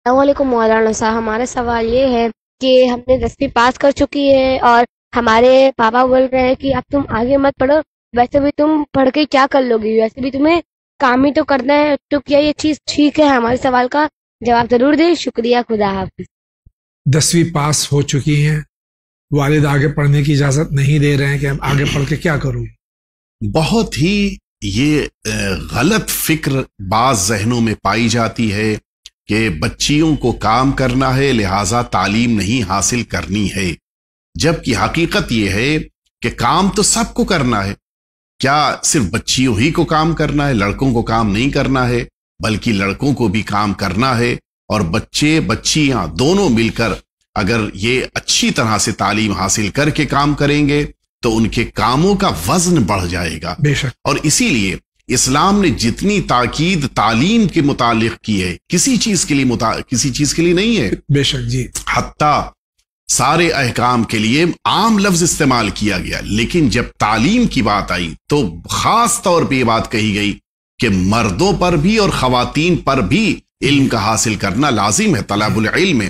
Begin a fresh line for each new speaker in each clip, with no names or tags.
السلام علیکم مولانا صاحب، ہمارا سوال یہ ہے کہ ہم نے 10ویں پاس کر چکی ہے اور ہمارے پاپا بول رہے ہیں کہ اب تم آگے مت پڑھو، ویسے بھی تم پڑھ کے کیا کر لو گی، ویسے بھی تمہیں کام ہی تو کرنا ہے، تو کیا یہ چیز ٹھیک ہے؟ ہمارے سوال کا جواب ضرور دیں، شکریہ، خدا حافظ۔
10ویں پاس ہو چکی ہیں، والد آگے پڑھنے کی اجازت نہیں دے رہے ہیں کہ ہم آگے پڑھ کے کیا کروں؟
بہت ہی یہ غلط فکر بعض ذہنوں میں پائی جاتی ہے کہ بچیوں کو کام کرنا ہے لہٰذا تعلیم نہیں حاصل کرنی ہے، جبکہ حقیقت یہ ہے کہ کام تو سب کو کرنا ہے۔ کیا صرف بچیوں ہی کو کام کرنا ہے؟ لڑکوں کو کام نہیں کرنا ہے، بلکہ لڑکوں کو بھی کام کرنا ہے، اور بچے بچیاں دونوں مل کر اگر یہ اچھی طرح سے تعلیم حاصل کر کے کام کریں گے تو ان کے کاموں کا وزن بڑھ جائے گا۔
بے شک۔
اور اسی لیے اسلام نے جتنی تاکید تعلیم کے متعلق کی ہے، کسی چیز کے لیے نہیں ہے،
بے شک جی،
حتیٰ سارے احکام کے لیے عام لفظ استعمال کیا گیا، لیکن جب تعلیم کی بات آئی تو خاص طور پہ یہ بات کہی گئی کہ مردوں پر بھی اور خواتین پر بھی علم کا حاصل کرنا لازم ہے۔ طلب العلم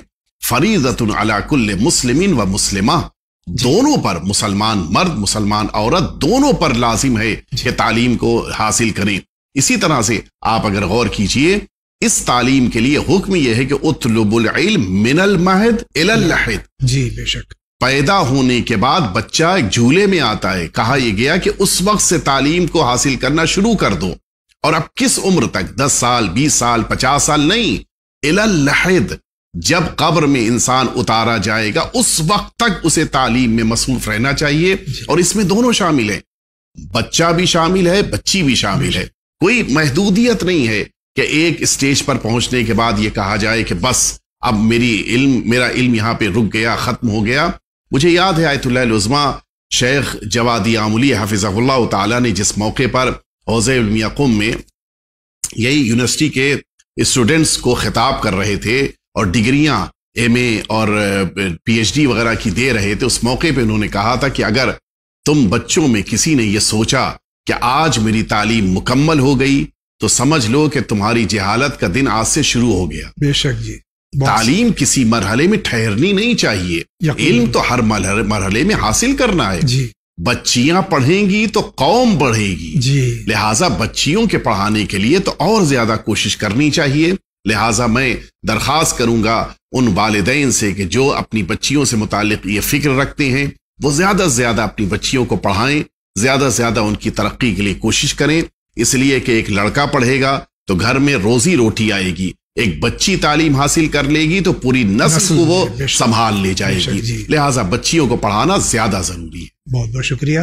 فریضۃ علی کل مسلم و مسلمہ، دونوں پر، مسلمان مرد مسلمان عورت دونوں پر لازم ہے کہ تعلیم کو حاصل کریں۔ اسی طرح سے آپ اگر غور کیجئے، اس تعلیم کے لیے حکم یہ ہے کہ اطلب العلم من المہد الی اللحد،
جی بے شک۔
پیدا ہونے کے بعد بچہ ایک جھولے میں آتا ہے، کہا یہ گیا کہ اس وقت سے تعلیم کو حاصل کرنا شروع کر دو، اور اب کس عمر تک؟ 10 سال 20 سال 50 سال نہیں، الی اللحد، جب قبر میں انسان اتارا جائے گا اس وقت تک اسے تعلیم میں مصروف رہنا چاہیے، اور اس میں دونوں شامل ہیں، بچہ بھی شامل ہے، بچی بھی شامل ہے، کوئی محدودیت نہیں ہے کہ ایک اسٹیج پر پہنچنے کے بعد یہ کہا جائے کہ بس اب میرا علم یہاں پہ رک گیا، ختم ہو گیا۔ مجھے یاد ہے آیت اللہ العظمیٰ شیخ جوادی آملی حفظہ اللہ تعالیٰ نے جس موقع پر حوض علمیہ قم میں یہی یونیورسٹی کے اسٹوڈنٹس کو خطاب کر رہے تھے اور ڈگریاں ایم اے اور پی ایچ ڈی وغیرہ کی دے رہے تھے، اس موقع پہ انہوں نے کہا تھا کہ اگر تم بچوں میں کسی نے یہ سوچا کہ آج میری تعلیم مکمل ہو گئی تو سمجھ لو کہ تمہاری جہالت کا دن آج سے شروع ہو گیا۔
بے شک جی،
تعلیم کسی مرحلے میں ٹھہرنی نہیں چاہیے، علم تو ہر مرحلے میں حاصل کرنا ہے۔
جی،
بچیاں پڑھیں گی تو قوم بڑھے گی،
جی،
لہٰذا بچیوں کے پڑھانے کے لیے تو اور زیادہ کوشش کرنی چاہیے۔ لہٰذا میں درخواست کروں گا ان والدین سے کہ جو اپنی بچیوں سے متعلق یہ فکر رکھتے ہیں وہ زیادہ سے زیادہ اپنی بچیوں کو پڑھائیں، زیادہ سے زیادہ ان کی ترقی کے لیے کوشش کریں، اس لیے کہ ایک لڑکا پڑھے گا تو گھر میں روزی روٹی آئے گی، ایک بچی تعلیم حاصل کر لے گی تو پوری نسل کو وہ سنبھال لے جائے گی، لہٰذا بچیوں کو پڑھانا زیادہ ضروری ہے۔
بہت بہت شکریہ۔